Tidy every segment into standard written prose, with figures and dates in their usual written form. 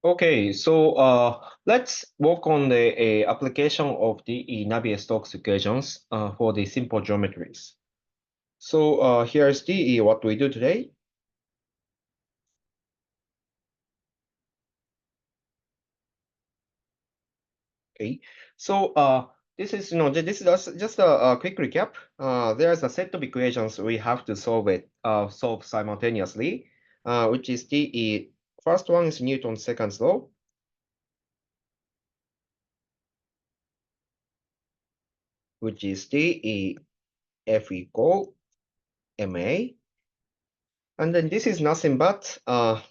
Okay, so let's work on the application of the Navier-Stokes equations for the simple geometries. So here's the what we do today. Okay, so this is this is just a quick recap. There's a set of equations we have to solve simultaneously, which is the first one is Newton's second law. Which is the F equal ma. And then this is nothing but,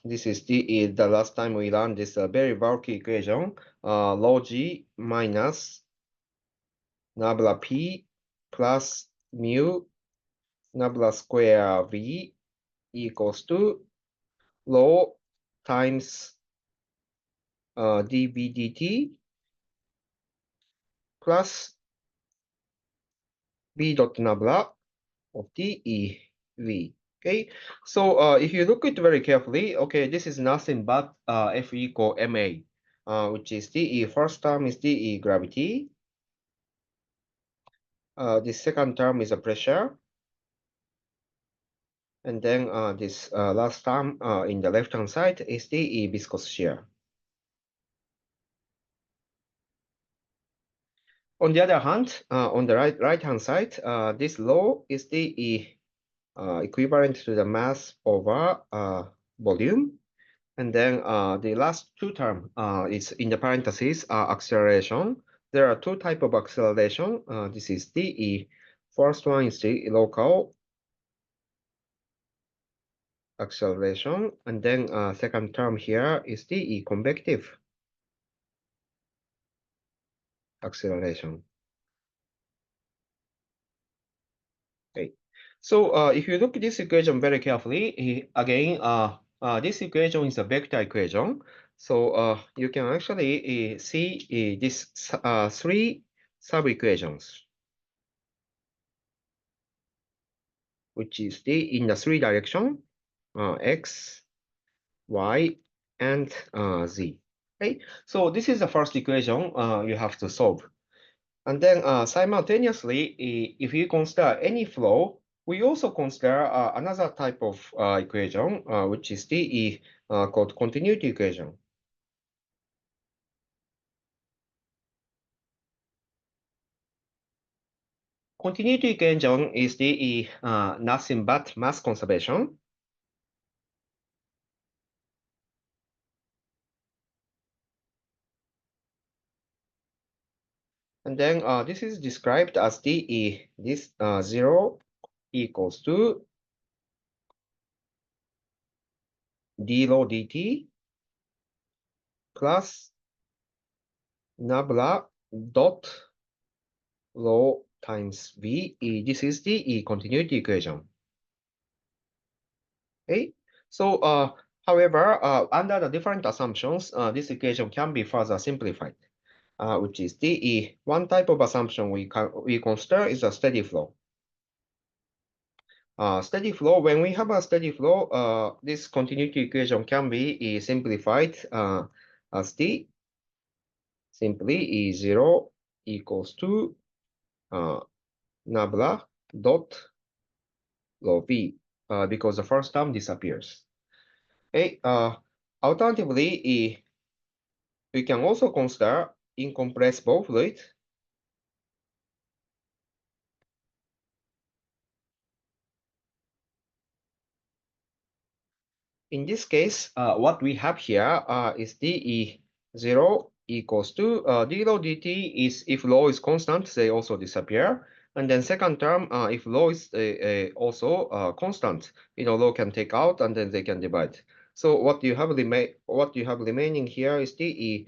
this is the last time we learned this very bulky equation, rho g minus nabla p plus mu nabla square v equals to rho times dv dt plus v dot nabla of the v. Okay, so if you look at it very carefully, okay, this is nothing but F equal ma, which is the first term is the gravity. The second term is a pressure. And then this last term in the left-hand side is the viscous shear. On the other hand, on the right-hand side, this rho is the equivalent to the mass over volume. And then the last two term is in the parentheses acceleration. There are two types of acceleration. This is the first one is the local acceleration, and then second term here is the convective acceleration. Okay, so if you look at this equation very carefully, again, this equation is a vector equation. So you can actually see these three sub-equations, which is in the three direction, x, y, and z. Okay, so this is the first equation you have to solve. And then simultaneously, if you consider any flow, we also consider another type of equation, which is the called continuity equation. Continuity equation is the nothing but mass conservation. And then this is described as the this 0 equals to d rho dt plus nabla dot rho times v. This is the continuity equation. Okay, so however, under the different assumptions, this equation can be further simplified, which is the one type of assumption we consider is a steady flow. Steady flow, when we have a steady flow, this continuity equation can be simplified as the simply 0 equals to nabla dot rho v, because the first term disappears. Okay, alternatively, we can also consider incompressible fluid. In this case, what we have here is the 0 equals to d rho dt is if rho is constant, they also disappear. And then second term, if rho is also constant, rho can take out and then they can divide. So what you have remaining here is the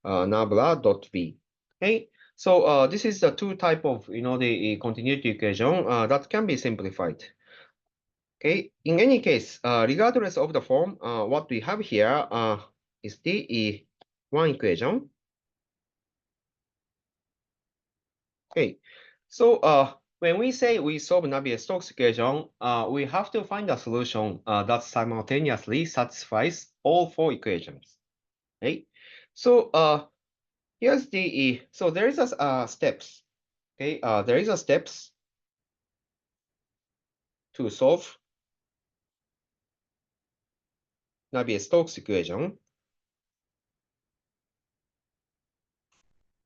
nabla dot v. Okay, so this is the two type of the continuity equation that can be simplified. Okay, in any case, regardless of the form, what we have here is the one equation. Okay, so when we say we solve Navier-Stokes equation, we have to find a solution that simultaneously satisfies all four equations. Okay. So here's the so there is a steps. Okay, there is a steps to solve Navier-Stokes equation.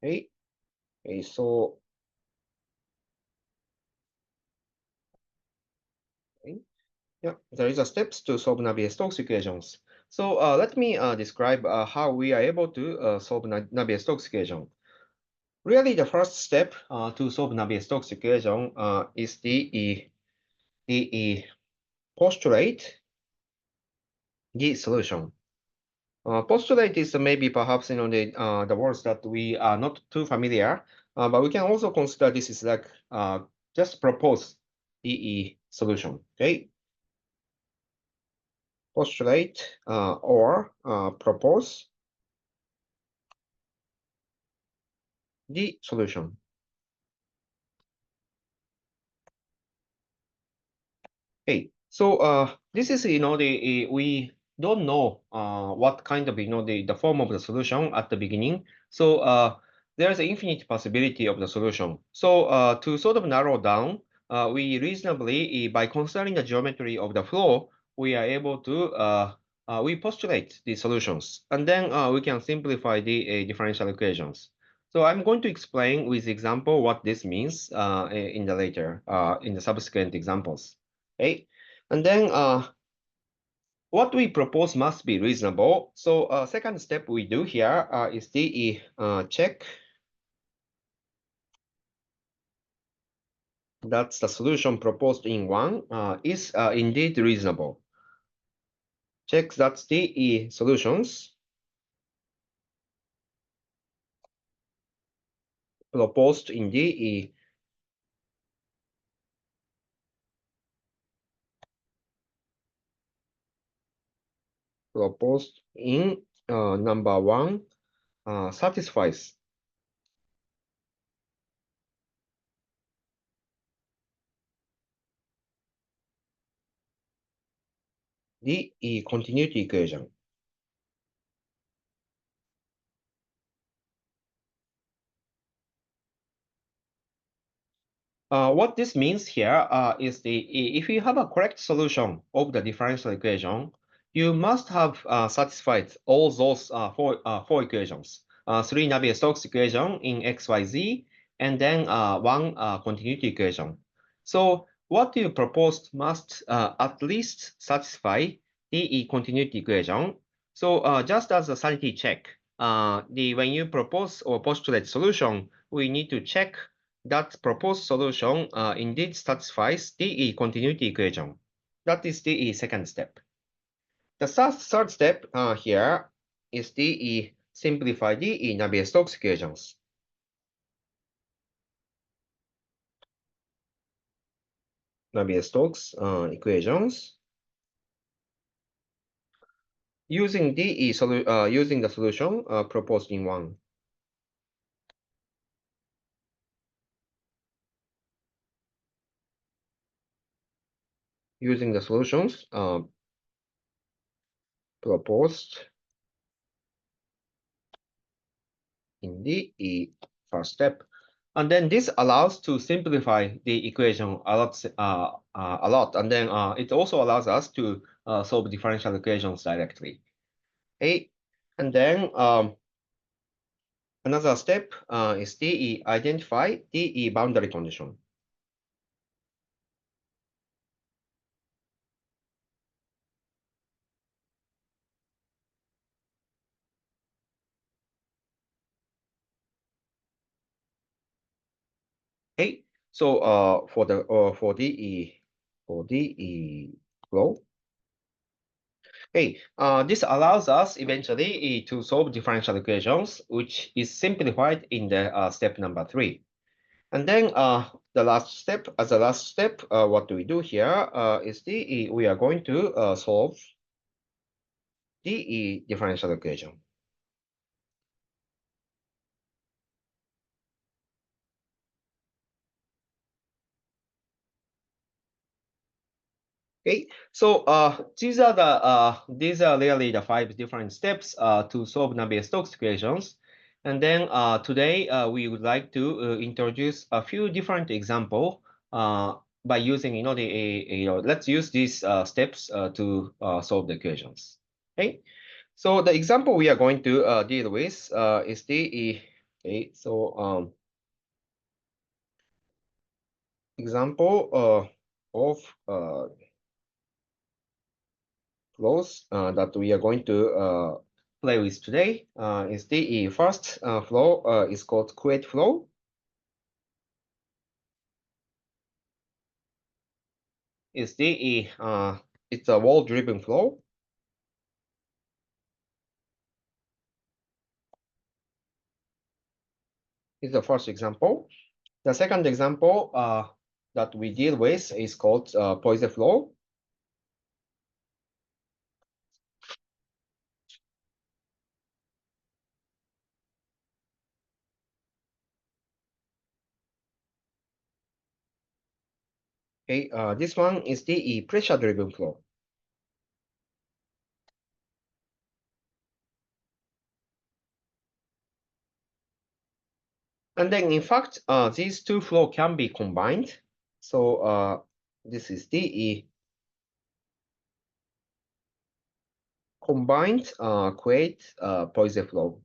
Okay. Okay, so okay. Yeah, there is a steps to solve Navier-Stokes equations. So let me describe how we are able to solve Navier-Stokes equation. Really, the first step to solve Navier-Stokes equation is the postulate the solution. Postulate is maybe perhaps the words that we are not too familiar, but we can also consider this is like just propose the solution. Okay, postulate or propose the solution. Okay, so this is the we don't know what kind of the form of the solution at the beginning. So there's an infinite possibility of the solution. So to sort of narrow down, we reasonably by considering the geometry of the flow, we are able to we postulate the solutions, and then we can simplify the differential equations. So I'm going to explain with example what this means in the later in the subsequent examples. Okay, and then what we propose must be reasonable. So second step we do here is the check that the solution proposed in one is indeed reasonable. Check that the solutions proposed in the proposed in number one satisfies the continuity equation. What this means here is if you have a correct solution of the differential equation, you must have satisfied all those four equations. Three Navier-Stokes equation in x, y, z, and then one continuity equation. So what you proposed must at least satisfy the continuity equation. So just as a sanity check, when you propose or postulate solution, we need to check that proposed solution indeed satisfies the continuity equation. That is the second step. The third step here is the simplify the Navier-Stokes equations. Navier-Stokes equations using using the solution proposed in one. Using the solutions proposed in the first step. And then this allows to simplify the equation a lot. And then it also allows us to solve differential equations directly. Okay. And then another step is the identify the boundary condition. Okay. So for the flow. Okay, this allows us eventually to solve differential equations, which is simplified in the step number 3. And then the last step, what do we do here is we are going to solve the differential equation. Okay, so these are really the 5 different steps to solve Navier-Stokes equations. And then today we would like to introduce a few different example by using let's use these steps to solve the equations. Okay, so the example we are going to deal with is the okay. So example of flows that we are going to play with today is the first flow is called Kuwait flow. Is the it's a wall-driven flow. Is the first example. The second example that we deal with is called Poisson flow. Okay, this one is the pressure-driven flow. And then, in fact, these two flows can be combined. So this is the combined Kuwait Poisson flow.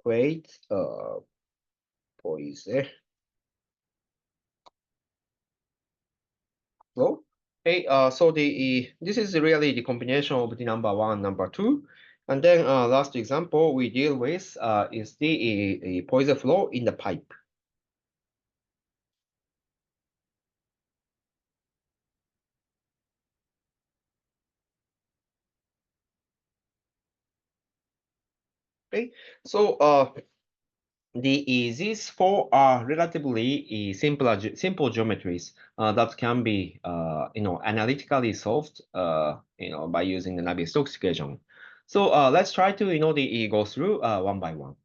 Kuwait Poisson flow. Okay, so this is really the combination of the number 1, number 2. And then last example we deal with is the Poisson flow in the pipe. Okay, so these four are relatively simple geometries that can be analytically solved by using the Navier-Stokes equation. So let's try to go through one by one.